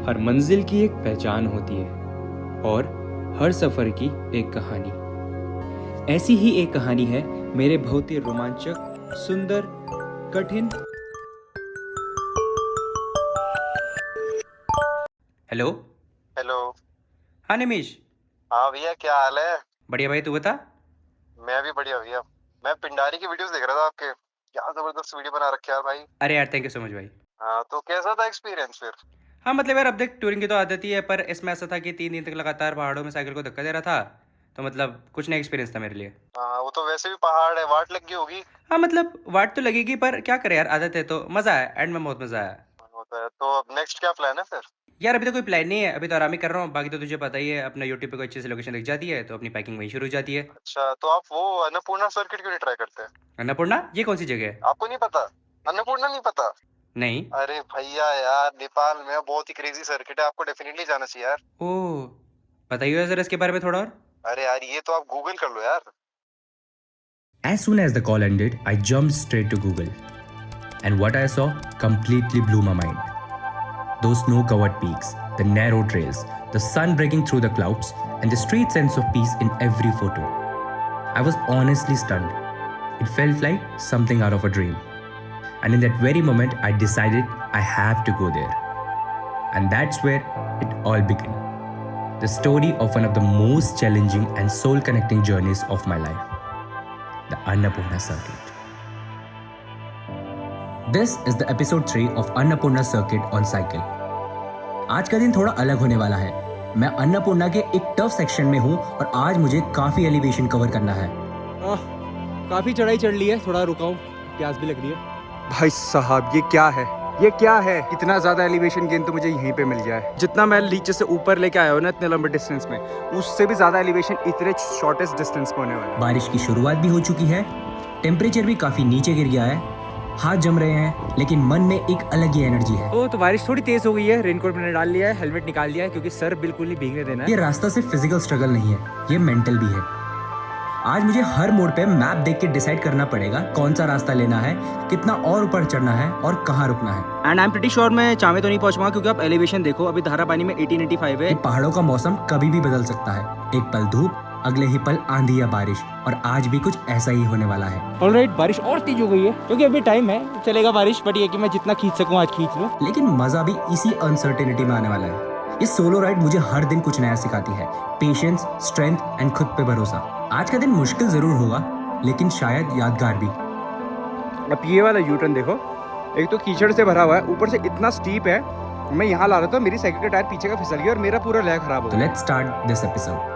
हर मंजिल की एक पहचान होती है और हर सफर की एक कहानी। ऐसी ही एक कहानी है मेरे बहुत ही रोमांचक, सुंदर, कठिन। हेलो। हेलो। हाँ निमिष। हाँ भैया, क्या हाल है? बढ़िया भाई, तू बता। मैं भी बढ़िया भैया। मैं पिंडारी की वीडियोस देख रहा था आपके। क्या जबरदस्त वीडियो बना रखे यार भाई। अरे यार, थैंक यू सो मच भाई। हाँ, तो कैसा था एक्सपीरियंस फिर? हाँ मतलब यार, अब देख, टूरिंग की तो आदत ही है, पर इसमें ऐसा था कि 3 दिन तक लगातार पहाड़ों में साइकिल को धक्का दे रहा था। तो मतलब कुछ नया एक्सपीरियंस था मेरे लिए। हाँ, वो तो वैसे भी पहाड़ है, वाट लग गई होगी। हाँ मतलब वाट तो लगेगी, पर क्या करे यार, आदत है तो मज़ा आया, एंड में बहुत मज़ा आया। होता है। तो अब नेक्स्ट क्या प्लान है फिर? यार अभी तो कोई प्लान नहीं है, अभी तो आराम ही कर रहा हूँ। बाकी तो तुझे पता ही है, अपना यूट्यूब पे कोई अच्छी सी लोकेशन दिख जाती है तो अपनी पैकिंग वहीं शुरू हो जाती है। अच्छा, तो आप वो अन्नपूर्णा सर्किट क्यों नहीं ट्राई करते? अन्नपूर्णा, ये कौन सी जगह है? आपको नहीं पता? अन्नपूर्णा नहीं पता? नहीं। अरे भैया यार, नेपाल में बहुत ही क्रेजी सर्किट है, आपको डेफिनेटली जाना चाहिए यार। ओह, बताइए जरा इसके बारे में थोड़ा और। अरे यार, ये तो आप गूगल कर लो यार। As soon as the call ended, I jumped straight to Google. And what I saw completely blew my mind. Those snow-covered peaks, the narrow trails, the sun breaking through the clouds, and the street sense of peace in every photo. I was honestly stunned. It felt like something out of a dream. And in that very moment, I decided I have to go there. And that's where it all began. The story of one of the most challenging and soul-connecting journeys of my life. The Annapurna Circuit. This is the episode 3 of Annapurna Circuit on Cycle. आज का दिन थोड़ा अलग होने वाला है। मैं अन्नपूर्णा के एक टफ सेक्शन में हूँ और आज मुझे काफी एलिवेशन कवर करना है। काफी चढ़ाई चढ़ ली है, थोड़ा रुका हूँ, प्यास भी लग रही है। भाई साहब, ये क्या है? ये क्या है? इतना ज़्यादा एलिवेशन गेन तो मुझे यहीं पे मिल जाए। जितना मैं नीचे से ऊपर लेके आया हूँ ना इतने लंबे डिस्टेंस में, उससे भी ज़्यादा एलिवेशन इतने शॉर्टेस्ट डिस्टेंस पे होने वाला है। बारिश की शुरुआत भी हो चुकी है, टेम्परेचर भी काफी नीचे गिर गया है, हाथ जम रहे हैं, लेकिन मन में एक अलग ही एनर्जी है। तो बारिश थोड़ी तेज हो गई है, रेनकोट मैंने डाल लिया है, हेलमेट निकाल लिया है क्योंकि सर बिल्कुल नहीं भीगने देना है। ये रास्ता सिर्फ फिजिकल स्ट्रगल नहीं है, ये मेंटल भी है। आज मुझे हर मोड़ पे मैप देख के डिसाइड करना पड़ेगा कौन सा रास्ता लेना है, कितना और ऊपर चढ़ना है और कहाँ रुकना है। And I am pretty sure मैं चामे तो नहीं पहुंच पाऊंगा क्योंकि आप एलिवेशन देखो, अभी धारा पानी में 1885 है। पहाड़ों का मौसम कभी भी बदल सकता है, एक पल धूप, अगले ही पल आंधी या बारिश, और आज भी कुछ ऐसा ही होने वाला है। ऑलराइट, बारिश और तेज हो गई है क्योंकि अभी टाइम है, चलेगा बारिश, बट ये कि मैं जितना खींच सकूं आज खींच लूं। लेकिन मजा भी इसी अनसर्टेनिटी में आने वाला है। ये सोलो राइड मुझे हर दिन कुछ नया सिखाती है, पेशेंस, स्ट्रेंथ एंड खुद पे भरोसा। आज का दिन मुश्किल जरूर होगा, लेकिन शायद यादगार भी। अब ये वाला यू टर्न देखो, एक तो कीचड़ से भरा हुआ है, ऊपर से इतना स्टीप है। मैं यहाँ ला रहा था, मेरी साइकिल का टायर पीछे का फिसल गया और मेरा पूरा लेग खराब हो तो गया। Let's start this episode.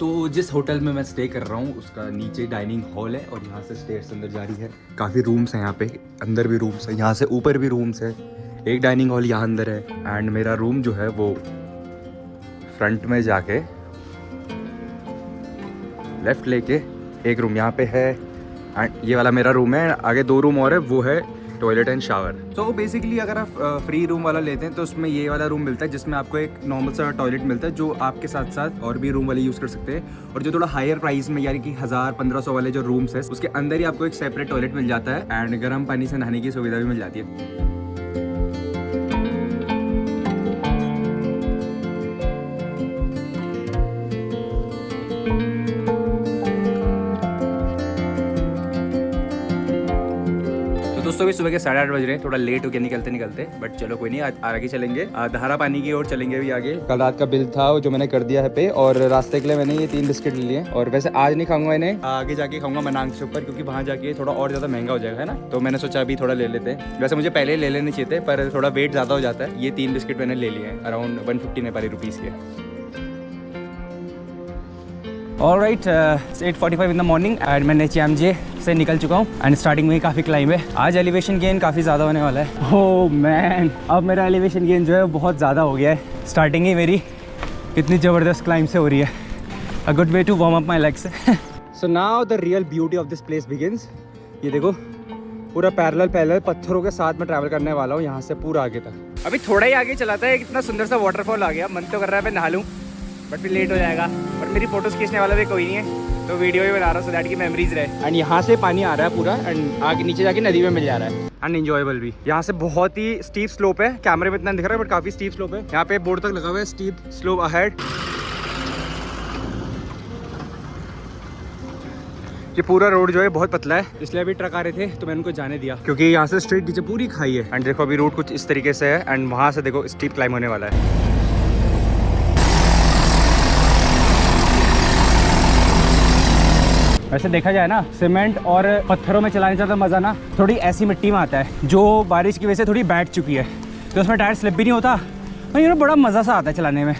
तो जिस होटल में मैं स्टे कर रहा हूँ उसका नीचे डाइनिंग हॉल है और यहाँ से स्टेयर्स अंदर जा रही है। काफ़ी रूम्स हैं यहाँ पे, अंदर भी रूम्स है, यहाँ से ऊपर भी रूम्स है। एक डाइनिंग हॉल यहाँ अंदर है एंड मेरा रूम जो है वो फ्रंट में जाके लेफ्ट लेके एक रूम यहाँ पे है एंड ये वाला मेरा रूम है। आगे 2 रूम और है, वो है टॉयलेट एंड शावर। तो बेसिकली अगर आप फ्री रूम वाला लेते हैं तो उसमें ये वाला रूम मिलता है जिसमें आपको एक नॉर्मल सा टॉयलेट मिलता है जो आपके साथ साथ और भी रूम वाले यूज़ कर सकते हैं। और जो थोड़ा हायर प्राइस में यानी कि 1000-1500 वाले जो रूम्स है उसके अंदर ही आपको एक सेपरेट टॉयलेट मिल जाता है एंड गर्म पानी से नहाने की सुविधा भी मिल जाती है। दोस्तों भी सुबह के 8:30 बज रहे हैं, थोड़ा लेट हो गया निकलते, बट चलो कोई नहीं, आगे चलेंगे, धारा पानी की ओर चलेंगे अभी आगे। कल रात का बिल था जो मैंने कर दिया है पे, और रास्ते के लिए मैंने ये 3 बिस्किट ले लिए। और वैसे आज नहीं खाऊंगा इन्हें, आगे जाके खाऊंगा मनांग से ऊपर, क्योंकि वहाँ जाके थोड़ा और ज़्यादा महंगा हो जाएगा, है ना। तो मैंने सोचा अभी थोड़ा ले लेते हैं। वैसे मुझे पहले ले लेने चाहिए थे पर थोड़ा वेट ज़्यादा हो जाता है। ये 3 बिस्किट मैंने ले लिए हैं, अराउंड 150 नेपाली रुपीज़ के। Alright, 8:45 in the morning and मैं नेचियामजे से निकल चुका हूँ एंड स्टार्टिंग में ही काफ़ी क्लाइंब है। आज एलिवेशन गेन काफ़ी ज़्यादा होने वाला है। ओह मैन, अब मेरा एलिवेशन गेन जो है बहुत ज़्यादा हो गया है। स्टार्टिंग ही मेरी इतनी ज़बरदस्त क्लाइंब से हो रही है। A good way to warm up my legs. So now the real beauty of this place begins. ये देखो, पूरा पैरेलल पत्थरों के साथ में ट्रैवल करने वाला हूँ यहाँ से पूरा आगे तक। अभी थोड़ा ही आगे चलाता है, कितना सुंदर सा वाटरफॉल आ गया, मन तो कर रहा है मैं नहा लूँ। बट फिर लेट हो जाएगा। और मेरी फ़ोटोज़ खींचने वाला भी कोई नहीं है, तो वीडियो भी बना रहा हूँ सो दैट की मेमोरीज रहे। एंड यहाँ से पानी आ रहा है पूरा एंड आगे नीचे जाके नदी में मिल जा रहा है एंड इंजॉयबल भी। यहाँ से बहुत ही स्टीप स्लोप है, कैमरे में इतना दिख रहा है बट काफ़ी स्टीप स्लोप है। यहाँ पे बोर्ड तक लगा हुआ है स्टीप स्लोप अहेड। ये पूरा रोड जो है बहुत पतला है, इसलिए अभी ट्रक आ रहे थे तो मैंने उनको जाने दिया क्योंकि यहाँ से स्ट्रेट नीचे पूरी खाई है। एंड देखो अभी रोड कुछ इस तरीके से है एंड वहाँ से देखो स्टीप क्लाइम होने वाला है। वैसे देखा जाए ना, सीमेंट और पत्थरों में चलाने से ज़्यादा मज़ा ना थोड़ी ऐसी मिट्टी में आता है जो बारिश की वजह से थोड़ी बैठ चुकी है, तो उसमें टायर स्लिप भी नहीं होता और ये बड़ा मज़ा सा आता है चलाने में,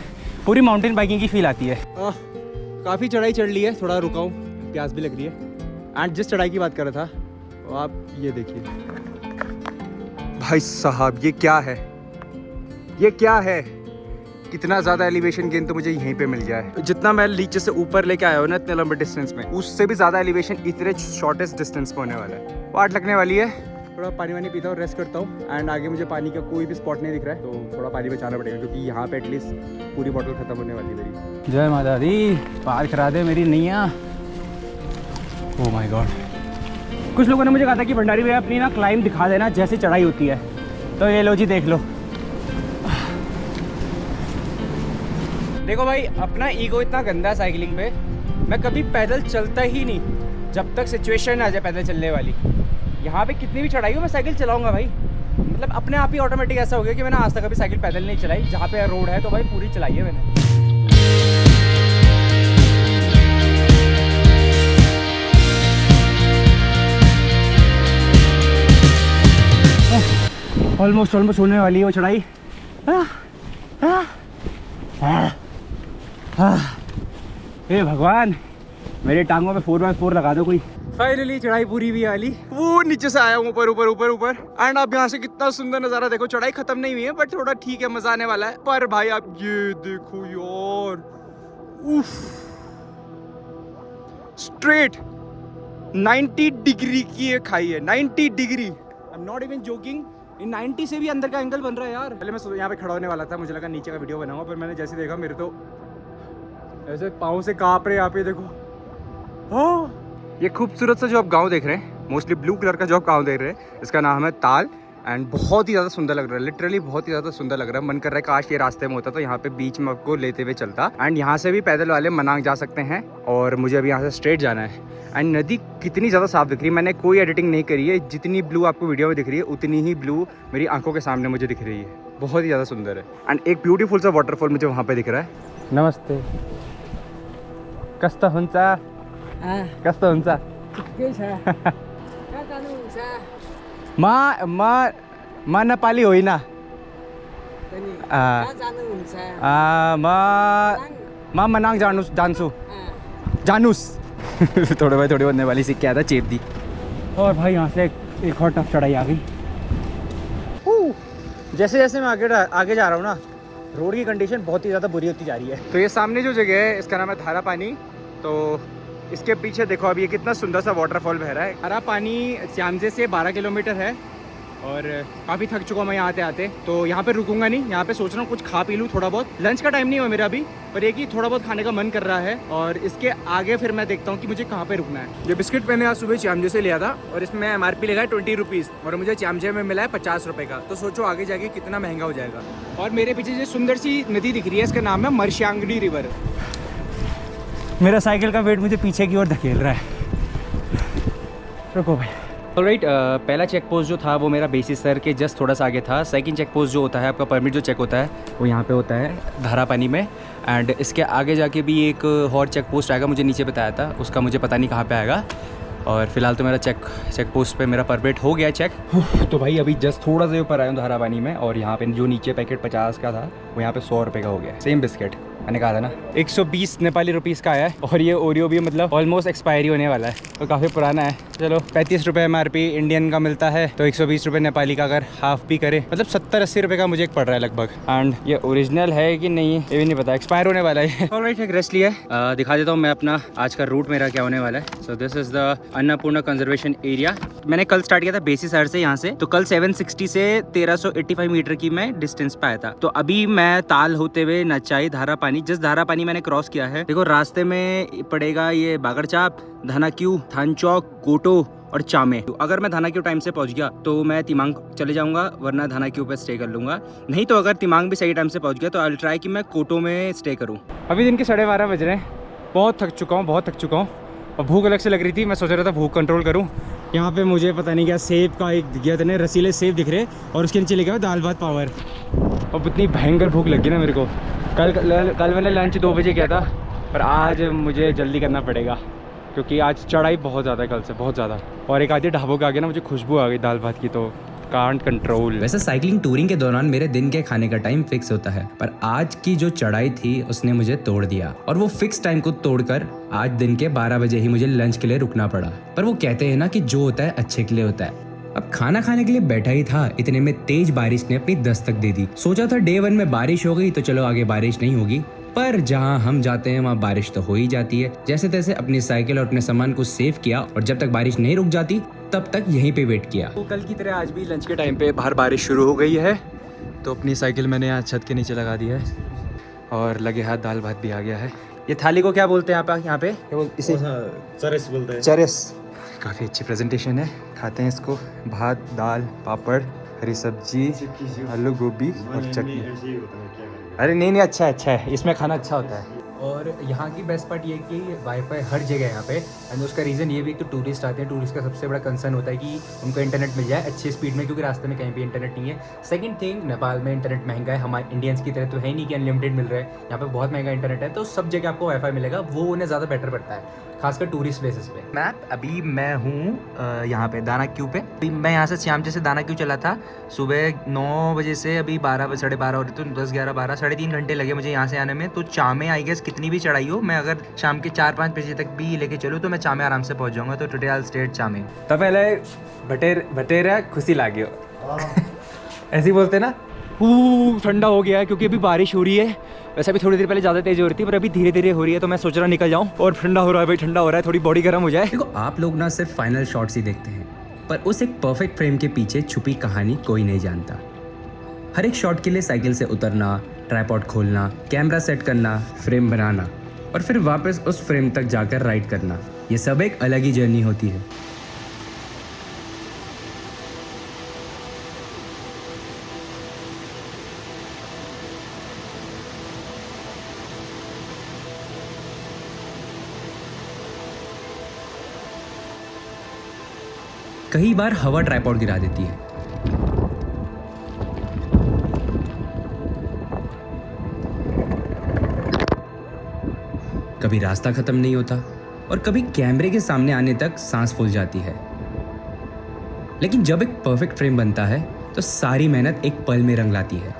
पूरी माउंटेन बाइकिंग की फील आती है। काफ़ी चढ़ाई चढ़ ली है, थोड़ा रुका हूँ, प्यास भी लग रही है। एंड जिस चढ़ाई की बात कर रहा था वो आप ये देखिए भाई साहब, ये क्या है, ये क्या है, कितना ज़्यादा एलिवेशन गेन तो मुझे यहीं पे मिल गया है। जितना मैं नीचे से ऊपर लेके आया हूँ ना इतने लंबे डिस्टेंस में, उससे भी ज़्यादा एलिवेशन इतने शॉर्टेस्ट डिस्टेंस पे होने वाला है। वाट लगने वाली है, थोड़ा पानी वानी पीता हूँ, रेस्ट करता हूँ। एंड आगे मुझे पानी का कोई भी स्पॉट नहीं दिख रहा है तो थोड़ा पानी बचाना पड़ेगा क्योंकि यहाँ पे एटलीस्ट पूरी बॉटल खत्म होने वाली है मेरी। जय माता दी, पार करा दे मेरी नैया। Oh my God. कुछ लोगों ने मुझे कहा था कि भंडारी भैया अपनी ना क्लाइंब दिखा देना जैसी चढ़ाई होती है, तो ये लो जी देख लो। देखो भाई, अपना ईगो इतना गंदा है साइकिलिंग पे, मैं कभी पैदल चलता ही नहीं जब तक सिचुएशन आ जाए पैदल चलने वाली। यहाँ पे कितनी भी चढ़ाई हो मैं साइकिल चलाऊंगा भाई, मतलब अपने आप ही ऑटोमेटिक ऐसा हो गया कि मैंने आज तक कभी साइकिल पैदल नहीं चलाई। जहाँ पे रोड है तो भाई पूरी चलाई है मैंने। ऑलमोस्ट होने वाली है वो चढ़ाई। हे भगवान, मेरे टांगों में 4x4 लगा दो कोई। फाइनली चढ़ाई पूरी भी वाली, वो नीचे से आया हूँ ऊपर ऊपर ऊपर ऊपर। एंड अब यहाँ से कितना सुंदर नज़ारा देखो। चढ़ाई खत्म नहीं हुई है बट थोड़ा ठीक है, मजा आने वाला है। पर भाई आप ये देखो यार, उफ, स्ट्रेट 90 डिग्री की ये खाई है, 90 degree. I am not even joking, 90 से भी अंदर का एंगल बन रहा है यार। पहले मैं यहाँ पे खड़ा होने वाला था, मुझे लगा नीचे का वीडियो बनाऊंगा, पर मैंने जैसे देखा मेरे तो ऐसे पाँव से काँप रहे। यहाँ पे देखो, हाँ, ये खूबसूरत सा जो आप गांव देख रहे हैं, मोस्टली ब्लू कलर का जो आप गांव देख रहे हैं, इसका नाम है ताल। एंड बहुत ही ज़्यादा सुंदर लग रहा है, लिटरली बहुत ही ज़्यादा सुंदर लग रहा है। मन कर रहा है काश ये रास्ते में होता तो यहाँ पे बीच में आपको लेते हुए चलता। एंड यहाँ से भी पैदल वाले मनांग जा सकते हैं और मुझे अभी यहाँ से स्ट्रेट जाना है। एंड नदी कितनी ज़्यादा साफ दिख रही है, मैंने कोई एडिटिंग नहीं करी है, जितनी ब्लू आपको वीडियो में दिख रही है उतनी ही ब्लू मेरी आंखों के सामने मुझे दिख रही है। बहुत ही ज़्यादा सुंदर है। एंड एक ब्यूटीफुल सा वाटरफॉल मुझे वहाँ पे दिख रहा है। नमस्ते, कस्ता हुंचा, कस्ता हुंचा, मा नेपाली होइन, मा मनाङ जान्छु जानुस। थोड़े भाई थोड़ी बनने वाली सीख के आया था, चेप दी। और भाई यहाँ से एक और टफ चढ़ाई आ गई। जैसे जैसे मैं आगे जा रहा हूँ ना, रोड की कंडीशन बहुत ही ज़्यादा बुरी होती जा रही है। तो ये सामने जो जगह है इसका नाम है धारा पानी। तो इसके पीछे देखो अभी ये कितना सुंदर सा वाटरफॉल बह रहा है। धारा पानी श्यामजे से 12 किलोमीटर है और काफ़ी थक चुका मैं यहाँ आते आते, तो यहाँ पे रुकूंगा नहीं। यहाँ पे सोच रहा हूँ कुछ खा पी लूँ थोड़ा बहुत। लंच का टाइम नहीं हुआ मेरा अभी, पर एक ही थोड़ा बहुत खाने का मन कर रहा है और इसके आगे फिर मैं देखता हूँ कि मुझे कहाँ पे रुकना है। ये बिस्किट मैंने आज सुबह श्यामजे से लिया था और इसमें MRP लगा है 20 रुपीज़ और मुझे श्यामजे में मिला है 50 रुपये का। तो सोचो आगे जाके कितना महंगा हो जाएगा। और मेरे पीछे जो सुंदर सी नदी दिख रही है इसका नाम है मर्शांगडी रिवर। मेरा साइकिल का वेट मुझे पीछे की ओर धकेल रहा है। रुको भाई। ऑलराइट, पहला चेक पोस्ट जो था वो मेरा बेसिस सर के जस्ट थोड़ा सा आगे था। सेकंड चेक पोस्ट जो होता है आपका परमिट जो चेक होता है वो यहाँ पे होता है धारा पानी में। एंड इसके आगे जाके भी एक और चेक पोस्ट आएगा, मुझे नीचे बताया था, उसका मुझे पता नहीं कहाँ पे आएगा। और फिलहाल तो मेरा चेक पोस्ट पे मेरा परमिट हो गया चेक। तो भाई अभी जस्ट थोड़ा सा ऊपर आया हूँ धारा पानी में और यहाँ पे जो नीचे पैकेट 50 का था वो यहाँ पे 100 रुपये का हो गया। सेम बिस्किट मैंने कहा था ना, 120 नेपाली रुपीज़ का आया है। और ये ओरियो भी मतलब ऑलमोस्ट एक्सपायरी होने वाला है, तो काफ़ी पुराना है। चलो 35 रुपये MRP इंडियन का मिलता है, तो 120 रुपये नेपाली का अगर हाफ भी करे मतलब 70-80 रुपये का मुझे एक पड़ रहा है लगभग। एंड ये ओरिजिनल है कि नहीं ये भी नहीं पता, एक्सपायर होने वाला है। ऑलराइट, एक रेस्ट लिया है। दिखा देता हूँ मैं अपना आज का रूट मेरा क्या होने वाला है। So this is the Annapurna conservation area. मैंने कल स्टार्ट किया था बेसी शहर से यहाँ से, तो कल 760 से 1385 मीटर की मैं डिस्टेंस पे आया था। तो अभी मैं ताल होते हुए नचाई धारा पानी पानी, जस्ट धारा पानी मैंने क्रॉस किया है। देखो रास्ते में पड़ेगा ये बागड़चाप, धानाक्यू, थानचौक, कोटो और चामे। तो अगर मैं धानाक्यू टाइम से पहुंच गया तो मैं तिमांग चले जाऊंगा, वरना धानाक्यू पे स्टे कर लूंगा। नहीं तो अगर तिमांग भी सही टाइम से पहुंच गया तो आई विल ट्राई कि मैं कोटो में स्टे करूं। अभी दिन के 12:30 बज रहे हैं। बहुत थक चुका हूँ और भूख अलग से लग रही थी। मैं सोच रहा था भूख कंट्रोल करूं। यहाँ पे मुझे पता नहीं क्या सेब का एक दिख गया था, रसीले सेब दिख रहे और उसके नीचे लिखा हुआ दाल भात पावर। अब इतनी भयंकर भूख लगी ना मेरे को। कल मैंने लंच 2 बजे किया था, पर आज मुझे जल्दी करना पड़ेगा क्योंकि आज चढ़ाई बहुत ज़्यादा है, कल से बहुत ज़्यादा। और एक आधी ढाबों के आगे ना मुझे खुशबू आ गई दाल भात की, तो कांट कंट्रोल। वैसे साइकिलिंग टूरिंग के दौरान मेरे दिन के खाने का टाइम फिक्स होता है, पर आज की जो चढ़ाई थी उसने मुझे तोड़ दिया और वो फिक्स टाइम को तोड़कर आज दिन के 12 बजे ही मुझे लंच के लिए रुकना पड़ा। पर वो कहते हैं ना कि जो होता है अच्छे के लिए होता है। अब खाना खाने के लिए बैठा ही था, इतने में तेज बारिश ने अपनी दस्तक दे दी। सोचा था डे 1 में बारिश हो गई तो चलो आगे बारिश नहीं होगी, पर जहाँ हम जाते हैं वहाँ बारिश तो हो ही जाती है। जैसे तैसे अपनी साइकिल और अपने सामान को सेव किया और जब तक बारिश नहीं रुक जाती तब तक यहीं पे वेट किया। तो कल की तरह आज भी लंच के टाइम पे बाहर बारिश शुरू हो गई है, तो अपनी साइकिल मैंने यहाँ छत के नीचे लगा दी है और लगे हाथ दाल भात भी आ गया है। ये थाली को क्या बोलते हैं आप यहाँ पे? इसे चरस बोलते हैं। चरस। काफ़ी अच्छी प्रेजेंटेशन है। खाते हैं इसको। भात, दाल, पापड़, हरी सब्जी, आलू गोभी और चटनी। अरे नहीं अच्छा है, इसमें खाना अच्छा होता है। और यहाँ की बेस्ट पार्ट ये है कि वाईफाई हर जगह है यहाँ पे। एंड उसका रीज़न ये भी कि टूरिस्ट आते हैं, टूरिस्ट का सबसे बड़ा कंसर्न होता है कि उनको इंटरनेट मिल जाए अच्छी स्पीड में, क्योंकि रास्ते में कहीं भी इंटरनेट नहीं है। सेकंड थिंग, नेपाल में इंटरनेट महंगा है, हमारे इंडियंस की तरह तो है ही नहीं कि अनलिमिटेड मिल रहा है। यहाँ पे बहुत महंगा इंटरनेट है, तो सब जगह आपको वाईफाई मिलेगा, वो उन्हें ज़्यादा बेटर पड़ता है, खासकर टूरिस्ट प्लेसेस पे। अभी मैं हूँ यहाँ पे दानाक्यू पे। अभी मैं यहाँ से श्यामजी से दानाक्यू चला था सुबह 9 बजे से, अभी 12 साढ़े 12 हो रही, तो 10, 11, 12, 3.5 घंटे लगे मुझे यहाँ से आने में। तो चामे आई गेस कितनी भी चढ़ाई हो, मैं अगर शाम के 4-5 बजे तक भी लेके चलूँ तो मैं चामे आराम से पहुँच जाऊँगा। तो today I will stay at Chame. तो पहले बटेर खुशी लागे ऐसे ही बोलते ना। ठंडा हो गया है क्योंकि अभी बारिश हो रही है। वैसे अभी थोड़ी देर पहले ज़्यादा तेज़ हो रही थी, पर अभी धीरे धीरे हो रही है, तो मैं सोच रहा निकल जाऊँ। और ठंडा हो रहा है भाई, ठंडा हो रहा है, थोड़ी बॉडी गर्म हो जाए। देखो आप लोग ना सिर्फ फाइनल शॉट्स ही देखते हैं, पर उस एक परफेक्ट फ्रेम के पीछे छुपी कहानी कोई नहीं जानता। हर एक शॉट के लिए साइकिल से उतरना, ट्राइपॉड खोलना, कैमरा सेट करना, फ्रेम बनाना और फिर वापस उस फ्रेम तक जाकर राइड करना, ये सब एक अलग ही जर्नी होती है। कई बार हवा ट्राइपॉड गिरा देती है, कभी रास्ता खत्म नहीं होता और कभी कैमरे के सामने आने तक सांस फूल जाती है। लेकिन जब एक परफेक्ट फ्रेम बनता है तो सारी मेहनत एक पल में रंग लाती है।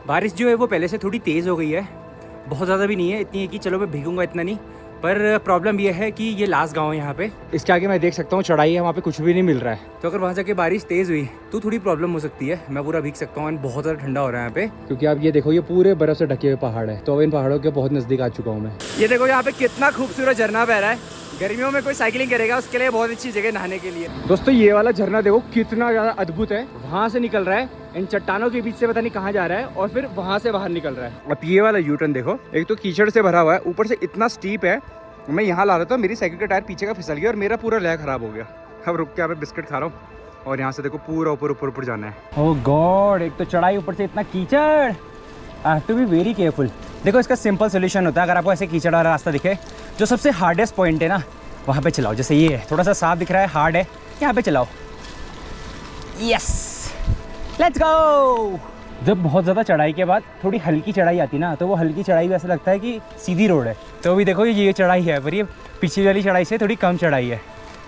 बारिश जो है वो पहले से थोड़ी तेज़ हो गई है, बहुत ज़्यादा भी नहीं है, इतनी है कि चलो मैं भीगूंगा इतना नहीं। पर प्रॉब्लम ये है कि ये लास्ट गांव है यहाँ पे, इसके आगे मैं देख सकता हूँ चढ़ाई है, वहाँ पे कुछ भी नहीं मिल रहा है। तो अगर वहाँ जाके बारिश तेज़ हुई तो थोड़ी प्रॉब्लम हो सकती है, मैं पूरा भीग सकता हूँ। बहुत ज़्यादा ठंडा हो रहा है यहाँ पे, क्योंकि आप ये देखो ये पूरे बर्फ़ से ढके हुए पहाड़ है। तो अब इन पहाड़ों के बहुत नज़दीक आ चुका हूँ मैं। ये देखो यहाँ पे कितना खूबसूरत झरना बह रहा है। गर्मियों में कोई साइकिलिंग करेगा उसके लिए बहुत अच्छी जगह नहाने के लिए। दोस्तों ये वाला झरना देखो कितना ज़्यादा अद्भुत है, वहाँ से निकल रहा है, इन चट्टानों के बीच से पता नहीं कहाँ जा रहा है और फिर वहाँ से बाहर निकल रहा है। अब ये वाला यू टर्न देखो, एक तो कीचड़ से भरा हुआ है, ऊपर से इतना स्टीप है। मैं यहाँ ला रहा था, मेरी साइकिल का टायर पीछे का फिसल गया और मेरा पूरा लय खराब हो गया। अब रुक के यहाँ पे बिस्किट खा रहा हूँ और यहाँ से देखो पूरा ऊपर जाना है। ओह गॉड, एक तो चढ़ाई, ऊपर से इतना कीचड़, I have to be very careful. देखो इसका सिंपल सोल्यूशन होता है, अगर आपको ऐसे कीचड़ वाला रास्ता दिखे, जो सबसे हार्डेस्ट पॉइंट है ना वहाँ पे चलाओ। जैसे ये है, थोड़ा सा साफ दिख रहा है, हार्ड है, यहाँ पे चलाओ। Yes, let's go. जब बहुत ज़्यादा चढ़ाई के बाद थोड़ी हल्की चढ़ाई आती ना, तो वो हल्की चढ़ाई भी ऐसा लगता है कि सीधी रोड है। तो अभी देखो ये चढ़ाई है, पर ये पिछली वाली चढ़ाई से थोड़ी कम चढ़ाई है।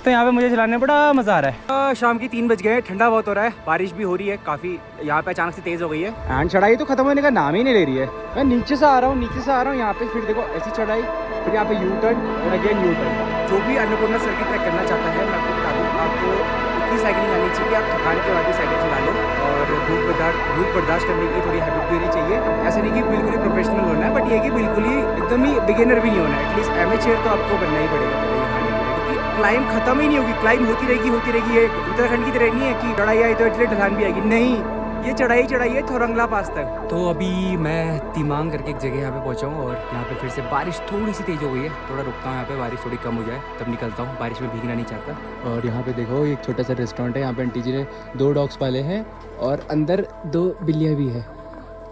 तो यहाँ पे मुझे चलाने में बड़ा मज़ा आ रहा है। शाम की 3 बज गए, ठंडा बहुत हो रहा है, बारिश भी हो रही है काफ़ी, यहाँ पे अचानक से तेज़ हो गई है। एंड चढ़ाई तो खत्म होने का नाम ही नहीं ले रही है। मैं नीचे से आ रहा हूँ यहाँ पे, फिर देखो ऐसी चढ़ाई, फिर यहाँ पे यू टर्न और अगेन यू टर्न। जो भी अन्नपूर्णा सर्किट ट्रैक करना चाहता है, मैं आपको बता दूँ, आपको इतनी साइकिलिंग आनी चाहिए, आप थकान के बाद भी साइकिल चला लो, और भूख बर्दाश्त करने की थोड़ी हैबिट भी होनी चाहिए। ऐसा नहीं कि बिल्कुल ही प्रोफेशनल होना है, बट ये कि बिल्कुल ही एकदम ही बिगिनर भी नहीं होना है। एटलीस्ट एमेच्योर तो आपको बनना ही पड़ेगा पहले यहाँ नहीं पड़ेगा, क्योंकि क्लाइंब खत्म ही नहीं होगी, क्लाइंब होती रहेगी। ये उत्तराखंड की तरह नहीं है कि चढ़ाई आई तो इसलिए ढलान भी आएगी, नहीं, ये चढ़ाई है थोरंगला पास तक। तो अभी मैं तिमांग करके एक जगह यहाँ पे पहुँचा हूँ, और यहाँ पे फिर से बारिश थोड़ी सी तेज़ हो गई है। थोड़ा रुकता हूँ यहाँ पे, बारिश थोड़ी कम हो जाए तब निकलता हूँ, बारिश में भीगना नहीं चाहता। और यहाँ पे देखो एक छोटा सा रेस्टोरेंट है, यहाँ पे आंटी जी ने 2 डॉग्स पाले हैं और अंदर 2 बिल्लियाँ भी है।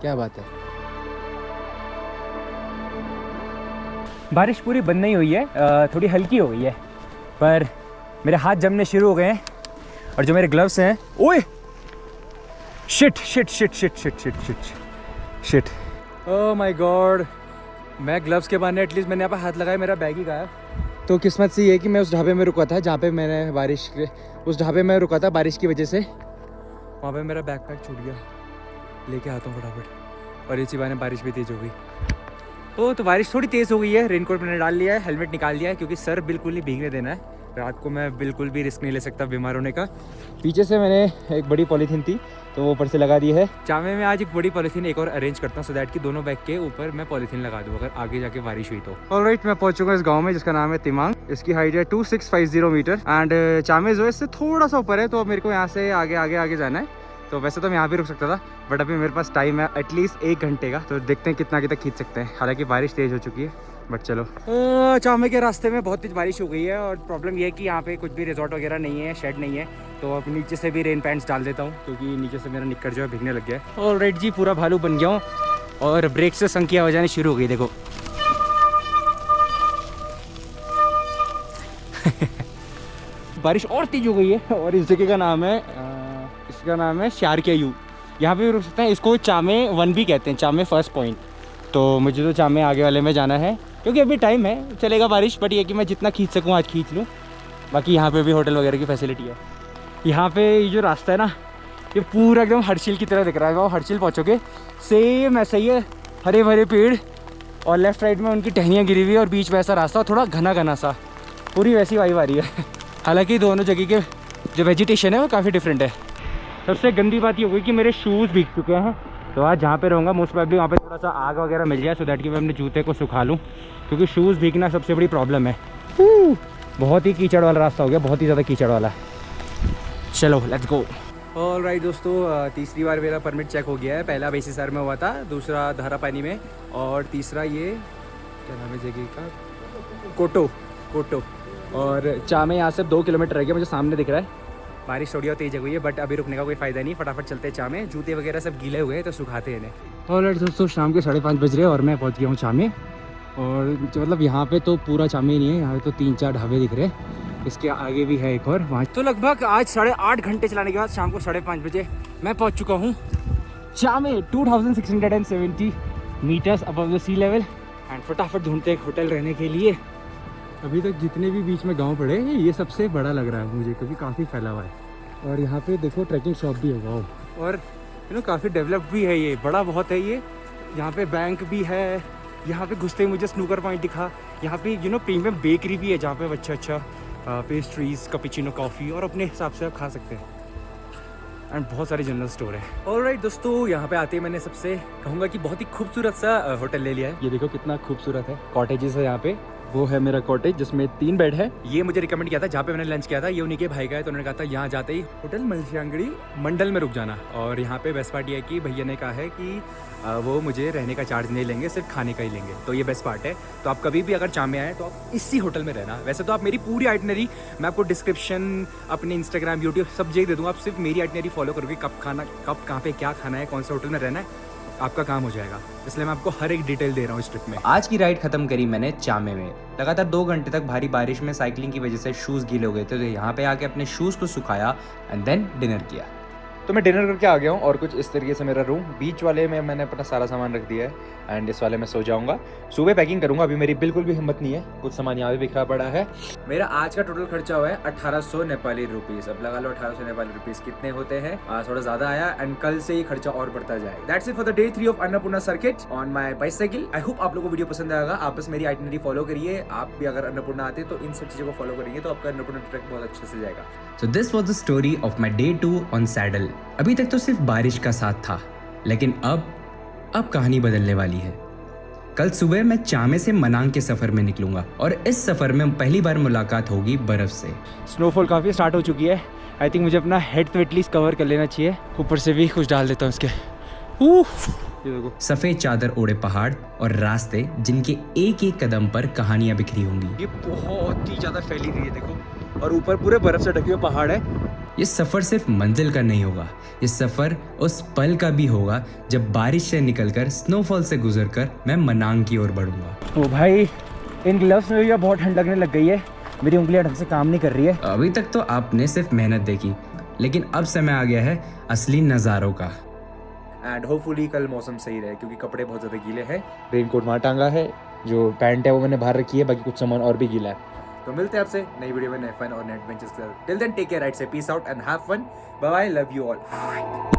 क्या बात है। बारिश पूरी बंद नहीं हुई है, थोड़ी हल्की हो गई है, पर मेरे हाथ जमने शुरू हो गए हैं। और जो मेरे ग्लव्स हैं, ओए shit shit shit shit shit shit shit shit, oh my God, मैं ग्लव्स के बहाने एटलीस्ट मैंने यहाँ पे हाथ लगाया, मेरा बैग ही गायब। तो किस्मत से ये है कि मैं उस ढाबे में रुका था जहाँ पे उस ढाबे में रुका था बारिश की वजह से। वहाँ पे मेरा बैकपैक छूट गया, लेके आता हूँ फटाफट। और इसी बहाने बारिश भी तेज़ हो गई। तो बारिश थोड़ी तेज़ हो गई है, रेनकोट मैंने डाल लिया है, हेलमेट निकाल लिया है, क्योंकि सर बिल्कुल नहीं भीगने देना है। रात को मैं बिल्कुल भी रिस्क नहीं ले सकता बीमार होने का। पीछे से मैंने एक बड़ी पॉलीथीन थी तो वो ऊपर से लगा दी है। जामे में आज एक बड़ी पॉलीथीन एक और अरेंज करता हूँ, सो दैट कि दोनों बैग के ऊपर मैं पॉलीथीन लगा दूँ अगर आगे जाके बारिश हुई तो। ऑलराइट, मैं पहुंच चुका इस गांव में जिसका नाम है तिमांग। इसकी हाइट है 2650 मीटर एंड चामे जो है इससे थोड़ा सा ऊपर है, तो मेरे को यहाँ से आगे जाना है। तो वैसे तो मैं यहाँ भी रुक सकता था, बट अभी मेरे पास टाइम है एटलीस्ट 1 घंटे का, तो देखते हैं कितना आगे तक खींच सकते हैं। हालांकि बारिश तेज़ हो चुकी है, बट चलो। चामे के रास्ते में बहुत तेज बारिश हो गई है, और प्रॉब्लम ये है कि यहाँ पे कुछ भी रिजॉर्ट वगैरह नहीं है, शेड नहीं है, तो अब नीचे से भी रेन पैंट्स डाल देता हूँ, क्योंकि नीचे से मेरा निक्कर जो है भीगने लग गया है। ऑलराइट जी, पूरा भालू बन गया हूँ और ब्रेक से संख्या हो जानी शुरू हो गई। देखो बारिश और तेज हो गई है, और इस जगह का नाम है इसका नाम है शारकेयू। यहाँ पे भी रुक सकते हैं, इसको चामे 1 भी कहते हैं, चामे फर्स्ट पॉइंट। तो मुझे तो चामे आगे वाले में जाना है, क्योंकि अभी टाइम है, चलेगा बारिश, बट ये कि मैं जितना खींच सकूँ आज खींच लूँ। बाकी यहाँ पे भी होटल वगैरह की फैसिलिटी है। यहाँ पे ये जो रास्ता है ना, ये पूरा एकदम हर्षिल की तरह दिख रहा है। वो हर्षिल पहुँचोगे सेम ऐसा ही है, हरे भरे पेड़, और लेफ्ट राइट में उनकी टहनियाँ गिरी हुई है, और बीच में ऐसा रास्ता थोड़ा घना सा, पूरी वैसी वाइब आ रही है। हालाँकि दोनों जगह के जो वेजिटेशन है वो काफ़ी डिफरेंट है। सबसे गंदी बात ये हो गई कि मेरे शूज़ भीग चुके हैं, तो आज जहाँ पे रहूँगा मोस्ट प्रॉब्ली वहाँ पे थोड़ा सा आग वगैरह मिल जाए, सो दैट कि मैं अपने जूते को सुखा लूँ, क्योंकि शूज़ भीगना सबसे बड़ी प्रॉब्लम है। बहुत ही कीचड़ वाला रास्ता हो गया, बहुत ही ज़्यादा कीचड़ वाला। चलो लेट्स गो। ऑलराइट दोस्तों, तीसरी बार मेरा परमिट चेक हो गया है। पहला बेसीसर में हुआ था, दूसरा धारापानी में, और तीसरा ये क्या नाम है जगह का, कोटो। और चामे यहाँ से 2 किलोमीटर रह गया, मुझे सामने दिख रहा है। बारिश थोड़ी और तेज हो गई है, बट अभी रुकने का कोई फ़ायदा नहीं, फटाफट चलते हैं चामे। जूते वगैरह सब गीले हुए हैं, तो सुखाते हैं इन्हें। ऑलराइट दोस्तों, शाम के 5:30 बज रहे हैं और मैं पहुंच गया हूं चामे। और मतलब यहाँ पे तो पूरा चामे ही नहीं है, यहाँ पे तो 3-4 ढाबे दिख रहे हैं। इसके आगे भी है एक और, वहाँ तो लगभग आज 8.5 घंटे चलाने के बाद शाम को 5:30 बजे मैं पहुँच चुका हूँ Chame, 2670 metres above the sea level. And फटाफट ढूंढते एक होटल रहने के लिए। अभी तक जितने भी बीच में गाँव पड़े ये सबसे बड़ा लग रहा है मुझे, क्योंकि काफ़ी फैला हुआ है। और यहाँ पे देखो ट्रैकिंग शॉप भी होगा, और काफ़ी डेवलप्ड भी है, ये बड़ा बहुत है ये। यहाँ पे बैंक भी है, यहाँ पे घुसते ही मुझे स्नूकर पॉइंट दिखा। यहाँ पे प्रीमियम बेकरी भी है, जहाँ पे अच्छा पेस्ट्रीज, कैपुचिनो, कॉफ़ी, और अपने हिसाब से आप खा सकते हैं। एंड बहुत सारे जनरल स्टोर है। ऑलराइट दोस्तों, यहाँ पे आते ही मैंने सबसे कहूँगा कि बहुत ही खूबसूरत सा होटल ले लिया है। ये देखो कितना खूबसूरत है, कॉटेजेस है यहाँ पे। वो है मेरा कॉटेज जिसमें 3 बेड है। ये मुझे रिकमेंड किया था, जहाँ पे मैंने लंच किया था, ये उन्हीं के भाई का है, तो उन्होंने कहा था यहाँ जाते ही होटल मलशांगड़ी मंडल में रुक जाना। और यहाँ पे बेस्ट पार्ट ये है कि भैया ने कहा है कि वो मुझे रहने का चार्ज नहीं लेंगे, सिर्फ खाने का ही लेंगे, तो ये बेस्ट पार्ट है। तो आप कभी भी अगर चामे आए तो आप इसी होटल में रहना। वैसे तो आप मेरी पूरी आइटनरी मैं आपको डिस्क्रिप्शन, अपने इंस्टाग्राम, यूट्यूब सब जगह दे दूँगा। आप सिर्फ मेरी आइटनरी फॉलो करोगे, कब खाना, कब कहाँ पे क्या खाना है, कौन सा होटल में रहना है, आपका काम हो जाएगा। इसलिए मैं आपको हर एक डिटेल दे रहा हूँ इस ट्रिप में। आज की राइड खत्म करी मैंने चामे में। लगातार 2 घंटे तक भारी बारिश में साइकिलिंग की वजह से शूज़ गीले हो गए थे, तो यहाँ पे आके अपने शूज़ को सुखाया एंड देन डिनर किया। तो मैं डिनर करके आ गया हूँ और कुछ इस तरीके से मेरा रूम। बीच वाले में मैंने अपना सारा सामान रख दिया है एंड इस वाले में सो जाऊँगा। सुबह पैकिंग करूँगा, अभी मेरी बिल्कुल भी हिम्मत नहीं है। कुछ सामान यहाँ पे बिखरा पड़ा है। मेरा आज का टोटल खर्चा हुआ है 1800 नेपाली रुपीज़। अब लगा लो 1800 नेपाली रुपीज़ कितने होते हैं। आज थोड़ा ज़्यादा आया एंड कल से ये खर्चा और बढ़ता जाएगा। That's it for the day 3 of Annapurna circuit on my bicycle. I hope आप लोगों को वीडियो पसंद आएगा। आप बस मेरी आइटनरी फॉलो करिए। आप भी अगर अन्नपूर्णा आते तो इन सब चीज़ों को फॉलो करेंगे तो आपका अन्नपूर्णा ट्रैक बहुत अच्छे से जाएगा। So this was the story of my day 2 on saddle. अभी तक तो सिर्फ बारिश का साथ था, लेकिन अब कहानी बदलने वाली है। कल सुबह मैं चामे से मनांग के सफर में निकलूंगा और इस सफर में पहली बार मुलाकात होगी बर्फ से। स्नोफॉल काफ़ी स्टार्ट हो चुकी है। आई थिंक मुझे अपना हेड तो एटलीस्ट कवर कर लेना चाहिए। ऊपर से भी कुछ डाल देता हूँ इसके। ये देखो, सफेद चादर ओढ़े पहाड़ और रास्ते जिनके एक एक कदम पर कहानियां बिखरी होंगी। ये बहुत ही ज़्यादा फैली हुई है देखो, और ऊपर पूरे बर्फ से ढके हुए पहाड़ है। ये सफर सिर्फ मंजिल का नहीं होगा, ये सफर उस पल का भी होगा जब बारिश से निकलकर स्नोफॉल से गुजरकर मैं मनांग की ओर बढ़ूंगा। ओ भाई, इन ग्लव्स में भी बहुत ठंड लगने लग गई है। मेरी उंगलियां ढंग से काम नहीं कर रही है। अभी तक तो आपने सिर्फ मेहनत देखी, लेकिन अब समय आ गया है असली नज़ारों का। एंड होपफुली कल मौसम सही रहे क्योंकि कपड़े बहुत ज़्यादा गीले हैं। रेनकोट वहाँ टांगा है, जो पैंट है वो मैंने बाहर रखी है, बाकी कुछ सामान और भी गीला है। तो मिलते हैं आपसे नई वीडियो में नए फन और नए एडवेंचर्स के साथ। Till then take care, right से peace out and have fun. Bye bye, love you all.